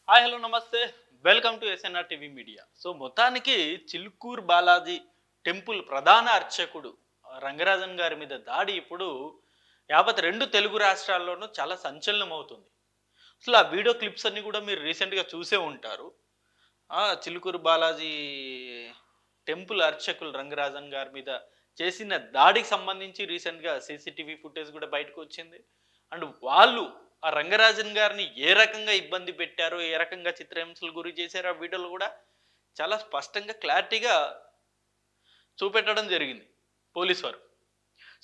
Hi hello నమస్తే. Welcome to SNR TV media. So మొత్తానికి Chilukuru Balaji temple ప్రధాన అర్చకుడు రంగరాజన్ గారి మీద దాడి ఇప్పుడు యావత్ 2 తెలుగు రాష్ట్రాల్లోనూ చాలా సంచలనం అవుతుంది. అసలు ఆ వీడియో క్లిప్స్ అన్నీ కూడా మీరు రీసెంట్‌గా చూసే ఉంటారు. చిలుకూరు బాలాజీ టెంపుల్ అర్చకులు రంగరాజన్ గారి మీద చేసిన దాడికి సంబంధించి రీసెంట్‌గా సీసీటీవీ ఫుటేజ్ కూడా బయటకొచ్చింది. అండ్ వాళ్ళు ఆ రంగరాజన్ గారిని ఏ రకంగా ఇబ్బంది పెట్టారో, ఏ రకంగా చిత్రహింసలకు గురి చేశారో ఆ వీడియోలో గూడా చాలా స్పష్టంగా, క్లారిటీగా చూపెట్టడం జరిగింది పోలీసు వారు.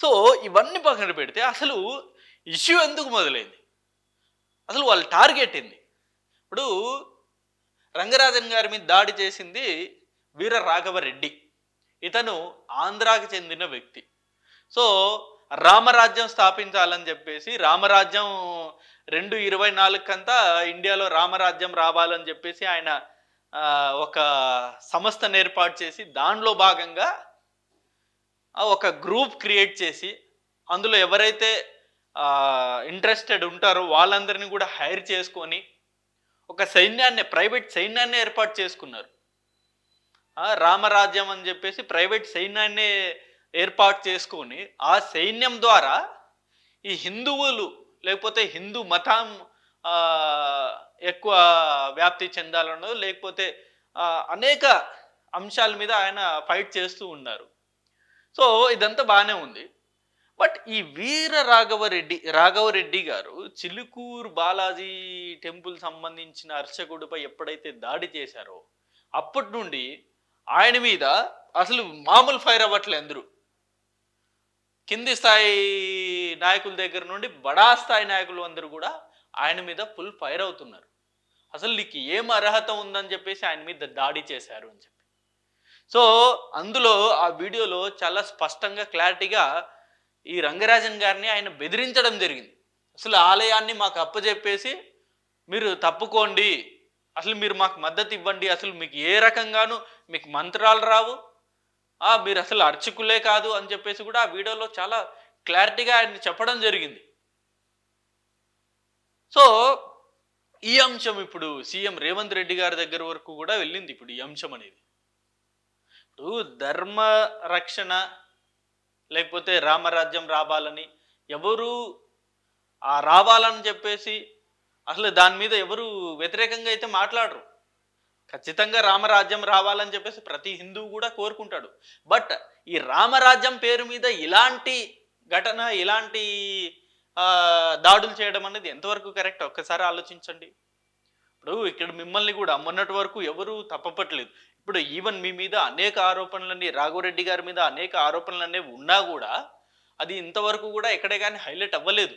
సో, ఇవన్నీ పక్కన పెడితే అసలు ఇష్యూ ఎందుకు మొదలైంది? అసలు వాళ్ళ టార్గెట్ ఏంది? ఇప్పుడు రంగరాజన్ గారి మీద దాడి చేసింది వీర రాఘవరెడ్డి. ఇతను ఆంధ్రాకి చెందిన వ్యక్తి. సో, రామరాజ్యం స్థాపించాలని చెప్పేసి రామరాజ్యం 2024 కంతా ఇండియాలో రామరాజ్యం రావాలని చెప్పేసి ఆయన ఒక సంస్థను ఏర్పాటు చేసి దానిలో భాగంగా ఒక గ్రూప్ క్రియేట్ చేసి అందులో ఎవరైతే ఇంట్రెస్టెడ్ ఉంటారో వాళ్ళందరినీ కూడా హైర్ చేసుకొని ఒక సైన్యాన్ని, ప్రైవేట్ సైన్యాన్ని ఏర్పాటు చేసుకున్నారు. రామరాజ్యం అని చెప్పేసి ప్రైవేట్ సైన్యాన్ని ఏర్పాటు చేసుకొని ఆ సైన్యం ద్వారా ఈ హిందువులు లేకపోతే హిందూ మతం ఎక్కువ వ్యాప్తి చెందాలనో లేకపోతే అనేక అంశాల మీద ఆయన ఫైట్ చేస్తూ ఉన్నారు. సో ఇదంతా బాగానే ఉంది. బట్ ఈ వీర రాఘవరెడ్డి గారు చిలుకూరు బాలాజీ టెంపుల్ సంబంధించిన అర్చకుడిపై ఎప్పుడైతే దాడి చేశారో అప్పటి నుండి ఆయన మీద అసలు మామూలు ఫైర్ అవ్వట్లే అందరూ. కింది స్థాయి నాయకుల దగ్గర నుండి బడా స్థాయి నాయకులు అందరూ కూడా ఆయన మీద ఫుల్ ఫైర్ అవుతున్నారు. అసలు నీకు ఏం అర్హత ఉందని చెప్పేసి ఆయన మీద దాడి చేశారు అని చెప్పి. సో అందులో ఆ వీడియోలో చాలా స్పష్టంగా, క్లారిటీగా ఈ రంగరాజన్ గారిని ఆయన బెదిరించడం జరిగింది. అసలు ఆలయాన్ని మాకు అప్పచెప్పేసి మీరు తప్పుకోండి, అసలు మీరు మాకు మద్దతు ఇవ్వండి, అసలు మీకు ఏ రకంగానూ మీకు మంత్రాలు రావు, మీరు అసలు అర్చకులే కాదు అని చెప్పేసి కూడా ఆ వీడియోలో చాలా క్లారిటీగా ఆయన చెప్పడం జరిగింది. సో ఈ అంశం ఇప్పుడు సీఎం రేవంత్ రెడ్డి గారి దగ్గర వరకు కూడా వెళ్ళింది. ఇప్పుడు ఈ అంశం అనేది ఇప్పుడు ధర్మ రక్షణ లేకపోతే రామరాజ్యం రావాలని ఎవరు రావాలని చెప్పేసి అసలు దాని మీద ఎవరు వ్యతిరేకంగా అయితే మాట్లాడరు. ఖచ్చితంగా రామరాజ్యం రావాలని చెప్పేసి ప్రతి హిందువు కూడా కోరుకుంటాడు. బట్ ఈ రామరాజ్యం పేరు మీద ఇలాంటి ఘటన, ఇలాంటి దాడులు చేయడం అనేది ఎంతవరకు కరెక్ట్ ఒక్కసారి ఆలోచించండి. ఇప్పుడు ఇక్కడ మిమ్మల్ని కూడా మొన్నటి వరకు ఎవరు తప్పపట్టలేదు. ఇప్పుడు ఈవెన్ మీ మీద అనేక ఆరోపణలన్నీ, రాఘవరెడ్డి గారి మీద అనేక ఆరోపణలు ఉన్నా కూడా అది ఇంతవరకు కూడా ఎక్కడే కానీ హైలైట్ అవ్వలేదు.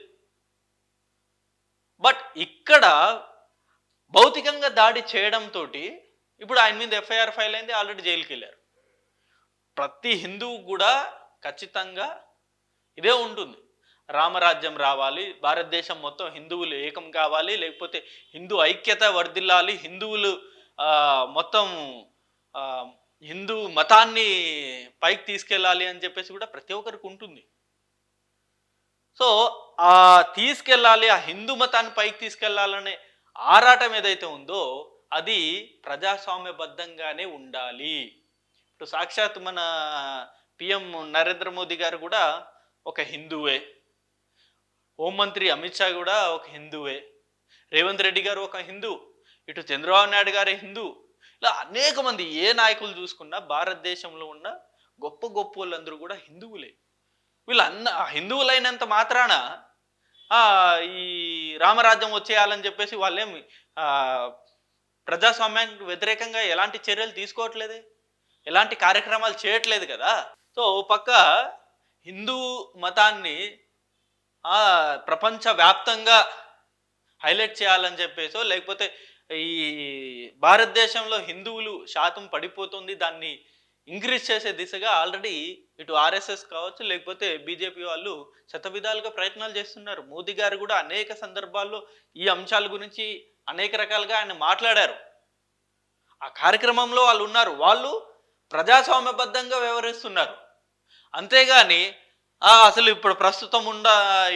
బట్ ఇక్కడ భౌతికంగా దాడి చేయడంతో ఇప్పుడు ఆయన మీద ఎఫ్ఐఆర్ ఫైల్ అయింది, ఆల్రెడీ జైలుకి వెళ్ళారు. ప్రతి హిందువు కూడా ఖచ్చితంగా ఇదే ఉంటుంది, రామరాజ్యం రావాలి, భారతదేశం మొత్తం హిందువులు ఏకం కావాలి, లేకపోతే హిందూ ఐక్యత వర్ధిల్లాలి, హిందువులు మొత్తం హిందూ మతాన్ని పైకి తీసుకెళ్ళాలి అని చెప్పేసి కూడా ప్రతి ఒక్కరికి ఉంటుంది. సో తీసుకెళ్ళాలి, ఆ హిందూ మతాన్ని పైకి తీసుకెళ్లాలనే ఆరాటం ఏదైతే ఉందో అది ప్రజాస్వామ్యబద్ధంగానే ఉండాలి. ఇప్పుడు సాక్షాత్ మన పిఎం నరేంద్ర మోదీ గారు కూడా ఒక హిందువే, హోంమంత్రి అమిత్ షా కూడా ఒక హిందువే, రేవంత్ రెడ్డి గారు ఒక హిందూ, ఇటు చంద్రబాబు నాయుడు గారి హిందూ, ఇలా అనేక మంది ఏ నాయకులు చూసుకున్నా భారతదేశంలో ఉన్న గొప్ప గొప్ప వాళ్ళందరూ కూడా హిందువులే. వీళ్ళన్న హిందువులైనంత మాత్రాన ఈ రామరాజ్యం వచ్చేయాలని చెప్పేసి వాళ్ళేమి ప్రజాస్వామ్యానికి వ్యతిరేకంగా ఎలాంటి చర్యలు తీసుకోవట్లేదే, ఎలాంటి కార్యక్రమాలు చేయట్లేదు కదా. సో ఓ పక్క హిందూ మతాన్ని ప్రపంచవ్యాప్తంగా హైలైట్ చేయాలని చెప్పేసో, లేకపోతే ఈ భారతదేశంలో హిందువులు శాతం పడిపోతుంది, దాన్ని ఇంక్రీజ్ చేసే దిశగా ఆల్రెడీ ఇటు ఆర్ఎస్ఎస్ కావచ్చు, లేకపోతే బీజేపీ వాళ్ళు శతవిధాలుగా ప్రయత్నాలు చేస్తున్నారు. మోదీ గారు కూడా అనేక సందర్భాల్లో ఈ అంశాల గురించి అనేక రకాలుగా ఆయన మాట్లాడారు. ఆ కార్యక్రమంలో వాళ్ళు ఉన్నారు, వాళ్ళు ప్రజాస్వామ్యబద్ధంగా వ్యవహరిస్తున్నారు. అంతేగాని అసలు ఇప్పుడు ప్రస్తుతం ఉన్న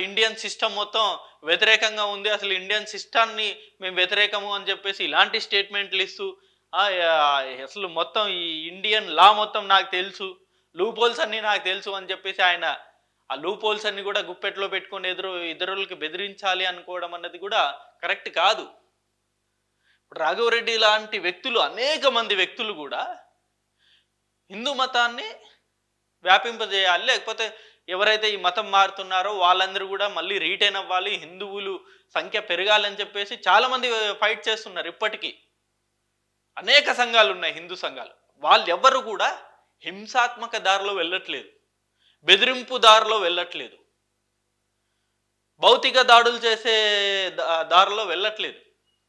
ఇండియన్ సిస్టమ్ మొత్తం వ్యతిరేకంగా ఉంది. అసలు ఇండియన్ సిస్టాన్ని మేము వ్యతిరేకము అని చెప్పేసి ఇలాంటి స్టేట్మెంట్లు ఇస్తూ అసలు మొత్తం ఈ ఇండియన్ లా మొత్తం నాకు తెలుసు. లూప్ హోల్స్ అన్నీ నాకు తెలుసు అని చెప్పేసి ఆయన ఆ లూప్ హోల్స్ అన్ని కూడా గుప్పెట్లో పెట్టుకొని ఇతరులకి బెదిరించాలి అనుకోవడం అన్నది కూడా కరెక్ట్ కాదు. ఇప్పుడు రాఘవరెడ్డి లాంటి వ్యక్తులు, అనేక మంది వ్యక్తులు కూడా హిందూ మతాన్ని వ్యాపింపజేయాలి, లేకపోతే ఎవరైతే ఈ మతం మారుతున్నారో వాళ్ళందరూ కూడా మళ్ళీ రీటైన్ అవ్వాలి, హిందువులు సంఖ్య పెరగాలని చెప్పేసి చాలామంది ఫైట్ చేస్తున్నారు. ఇప్పటికీ అనేక సంఘాలు ఉన్నాయి, హిందూ సంఘాలు. వాళ్ళు ఎవ్వరు కూడా హింసాత్మక దారిలో వెళ్ళట్లేదు, బెదిరింపు దారిలో వెళ్ళట్లేదు, భౌతిక దాడులు చేసే దారిలో వెళ్ళట్లేదు.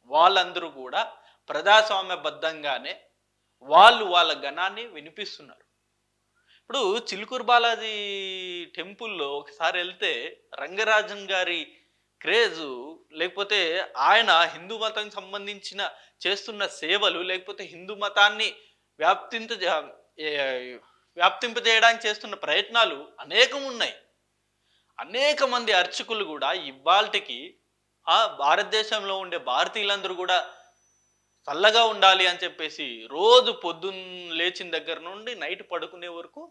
వాళ్ళందరూ కూడా ప్రజాస్వామ్యబద్ధంగానే వాళ్ళ గణాన్ని వినిపిస్తున్నారు. ఇప్పుడు చిలుకూరు బాలాజీ టెంపుల్లో ఒకసారి వెళ్తే రంగరాజన్ గారి క్రేజు, లేకపోతే ఆయన హిందూ మతానికి సంబంధించిన చేస్తున్న సేవలు, లేకపోతే హిందూ మతాన్ని వ్యాప్తింపజేయడానికి చేస్తున్న ప్రయత్నాలు అనేకం ఉన్నాయి. అనేక మంది అర్చకులు కూడా ఇవాళకి భారతదేశంలో ఉండే భారతీయులందరూ కూడా చల్లగా ఉండాలి అని చెప్పేసి రోజు పొద్దున్న లేచిన దగ్గర నుండి నైట్ పడుకునే వరకు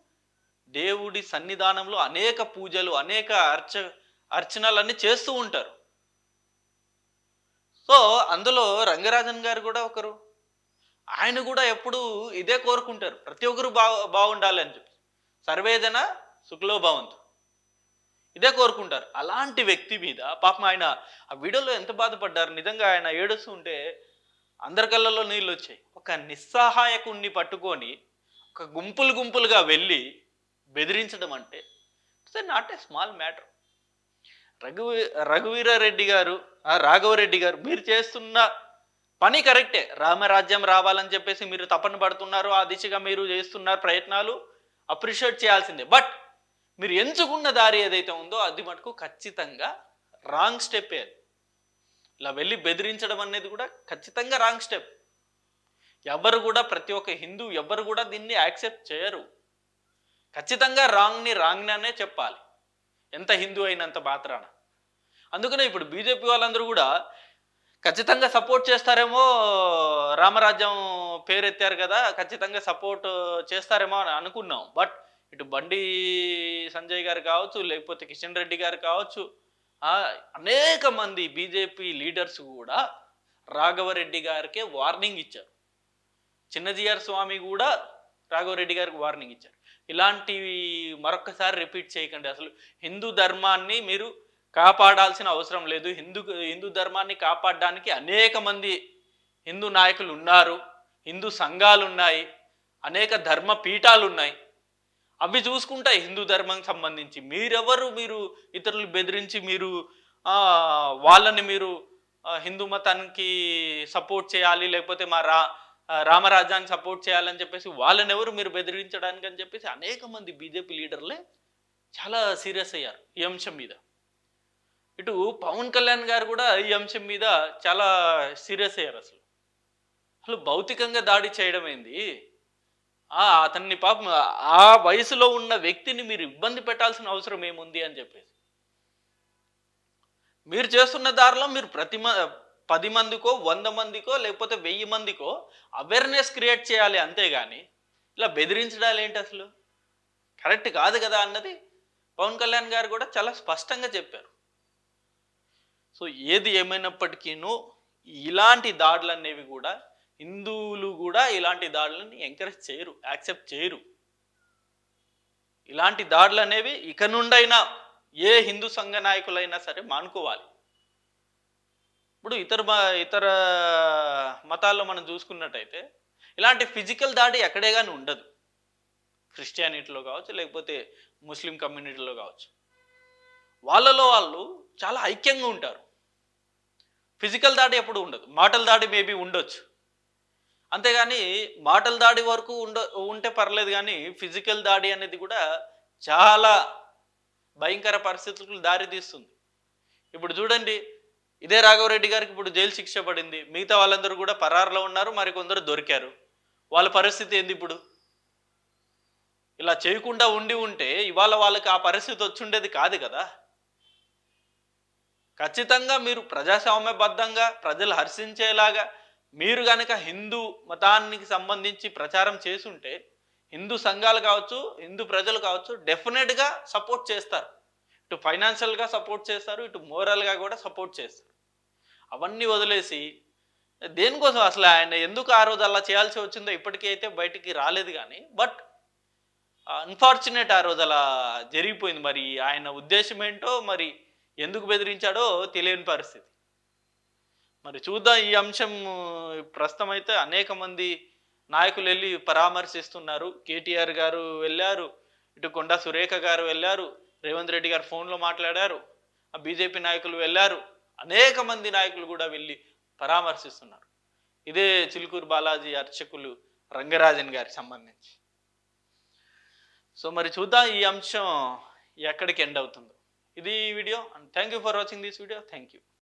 దేవుడి సన్నిధానంలో అనేక పూజలు, అనేక అర్చనలన్నీ చేస్తూ ఉంటారు. సో అందులో రంగరాజన్ గారు కూడా ఒకరు. ఆయన కూడా ఎప్పుడు ఇదే కోరుకుంటారు, ప్రతి ఒక్కరు బాగుండాలి అని చెప్పి, సర్వేజన సుఖలో భవంతు, ఇదే కోరుకుంటారు. అలాంటి వ్యక్తి మీద పాపం ఆయన ఆ వీడియోలో ఎంత బాధపడ్డారు. నిజంగా ఆయన ఏడుస్తూ ఉంటే అందరి కళ్ళల్లో నీళ్ళు వచ్చాయి. ఒక నిస్సహాయకుణ్ణి పట్టుకొని ఒక గుంపులుగా వెళ్ళి బెదిరించడం అంటే it's not a small matter. Raghuveera Reddy గారు, రాఘవరెడ్డి గారు, మీరు చేస్తున్న పని కరెక్టే. రామరాజ్యం రావాలని చెప్పేసి మీరు తపన పడుతున్నారు, ఆ దిశగా మీరు చేస్తున్న ప్రయత్నాలు అప్రిషియేట్ చేయాల్సిందే. బట్ మీరు ఎంచుకున్న దారి ఏదైతే ఉందో అది మటుకు ఖచ్చితంగా రాంగ్ స్టెప్. ఇలా వెళ్ళి బెదిరించడం అనేది కూడా ఖచ్చితంగా రాంగ్ స్టెప్. ఎవరు కూడా, ప్రతి ఒక్క హిందూ ఎవరు కూడా దీన్ని యాక్సెప్ట్ చేయరు. ఖచ్చితంగా రాంగ్నే చెప్పాలి, ఎంత హిందూ అయినంత మాత్రాన. అందుకనే ఇప్పుడు బీజేపీ వాళ్ళందరూ కూడా ఖచ్చితంగా సపోర్ట్ చేస్తారేమో, రామరాజ్యం పేరెత్తారు కదా, ఖచ్చితంగా సపోర్ట్ చేస్తారేమో అని అనుకున్నాం. బట్ ఇటు బండి సంజయ్ గారు కావచ్చు, లేకపోతే కిషన్ రెడ్డి గారు కావచ్చు, అనేక మంది బీజేపీ లీడర్స్ కూడా రాఘవరెడ్డి గారికే వార్నింగ్ ఇచ్చారు. చిన్నజీఆర్ స్వామి కూడా రాఘవరెడ్డి గారికి వార్నింగ్ ఇచ్చారు, ఇలాంటివి మరొకసారి రిపీట్ చేయకండి. అసలు హిందూ ధర్మాన్ని మీరు కాపాడాల్సిన అవసరం లేదు. హిందూ ధర్మాన్ని కాపాడడానికి అనేక మంది హిందూ నాయకులు ఉన్నారు, హిందూ సంఘాలు ఉన్నాయి, అనేక ధర్మ పీఠాలు ఉన్నాయి, అవి చూసుకుంటాయి హిందూ ధర్మానికి సంబంధించి. మీరు ఇతరులు బెదిరించి మీరు వాళ్ళని మీరు హిందూ మతానికి సపోర్ట్ చేయాలి, లేకపోతే మా రామరాజ్యాన్ని సపోర్ట్ చేయాలని చెప్పేసి వాళ్ళని ఎవరు మీరు బెదిరించడానికి అని చెప్పేసి అనేక మంది బీజేపీ లీడర్లే చాలా సీరియస్ అయ్యారు ఈ అంశం మీద. ఇటు పవన్ కళ్యాణ్ గారు కూడా ఈ అంశం మీద చాలా సీరియస్ అయ్యారు. అసలు భౌతికంగా దాడి చేయడం ఏంది, అతన్ని పాపం ఆ వయసులో ఉన్న వ్యక్తిని మీరు ఇబ్బంది పెట్టాల్సిన అవసరం ఏముంది అని చెప్పేసి. మీరు చేస్తున్న దారిలో మీరు 10 మందికో 100 మందికో లేకపోతే 1000 మందికో అవేర్నెస్ క్రియేట్ చేయాలి, అంతేగాని ఇలా బెదిరించడాలు ఏంటి అసలు కరెక్ట్ కాదు కదా అన్నది పవన్ కళ్యాణ్ గారు కూడా చాలా స్పష్టంగా చెప్పారు. సో ఏది ఏమైనప్పటికీనూ ఇలాంటి దాడులు అనేవి కూడా హిందువులు కూడా ఇలాంటి దాడులని ఎంకరేజ్ చేయరు, యాక్సెప్ట్ చేయరు. ఇలాంటి దాడులు అనేవి ఇక నుండైనా ఏ హిందూ సంఘ నాయకులైనా సరే మానుకోవాలి. ఇప్పుడు ఇతర మతాల్లో మనం చూసుకున్నట్టయితే ఇలాంటి ఫిజికల్ దాడి ఎక్కడే కానీ ఉండదు. క్రిస్టియానిటీలో కావచ్చు, లేకపోతే ముస్లిం కమ్యూనిటీలో కావచ్చు, వాళ్ళలో వాళ్ళు చాలా ఐక్యంగా ఉంటారు. ఫిజికల్ దాడి ఎప్పుడు ఉండదు, మాటల దాడి మేబీ ఉండొచ్చు, అంతేగాని మాటల దాడి వరకు ఉంటే పర్లేదు, కానీ ఫిజికల్ దాడి అనేది కూడా చాలా భయంకర పరిస్థితులకు దారి తీస్తుంది. ఇప్పుడు చూడండి, ఇదే రాఘవరెడ్డి గారికి ఇప్పుడు జైలు శిక్ష పడింది, మిగతా వాళ్ళందరూ కూడా పరారులో ఉన్నారు, మరి కొందరు దొరికారు. వాళ్ళ పరిస్థితి ఏంది ఇప్పుడు? ఇలా చేయకుండా ఉండి ఉంటే ఇవాళ వాళ్ళకి ఆ పరిస్థితి వచ్చుండేది కాదు కదా. ఖచ్చితంగా మీరు ప్రజాస్వామ్యబద్ధంగా ప్రజలు హర్షించేలాగా మీరు గనక హిందూ మతానికి సంబంధించి ప్రచారం చేసుంటే, హిందూ సంఘాలు కావచ్చు, హిందూ ప్రజలు కావచ్చు డెఫినెట్‌గా సపోర్ట్ చేస్తారు. ఇటు ఫైనాన్షియల్‌గా సపోర్ట్ చేస్తారు. ఇటు మోరల్‌గా కూడా సపోర్ట్ చేస్తారు. అవన్నీ వదిలేసి దేనికోసం అసలు ఆయన ఎందుకు ఆ రోజు అలా చేయాల్సి వచ్చిందో ఇప్పటికీ అయితే బయటికి రాలేదు గానీ, బట్ అన్‌ఫార్చునేట్ ఆ రోజు అలా జరిగిపోయింది. మరి ఆయన ఉద్దేశ్యం ఏంటో మరి ఎందుకు బెదిరించాడో తెలియని పరిస్థితి. మరి చూద్దాం ఈ అంశం ప్రస్తుతం అయితే అనేక మంది నాయకులెళ్లి పరామర్శిస్తున్నారు. కేటీఆర్ గారు వెళ్లారు. ఇటు కొండా సురేఖ గారు వెళ్లారు. రేవంత్ రెడ్డి గారు ఫోన్‌లో మాట్లాడారు. బీజేపీ నాయకులు వెళ్లారు. అనేక మంది నాయకులు కూడా వెళ్లి పరామర్శిస్తున్నారు. ఇదే చిలుకూరు బాలాజీ అర్చకులు రంగరాజన్ గారికి సంబంధించి. సో మరి చూద్దాం ఈ అంశం ఎక్కడికి ఎండ్ అవుతుందో. ఇది video and thank you for watching this video. Thank you.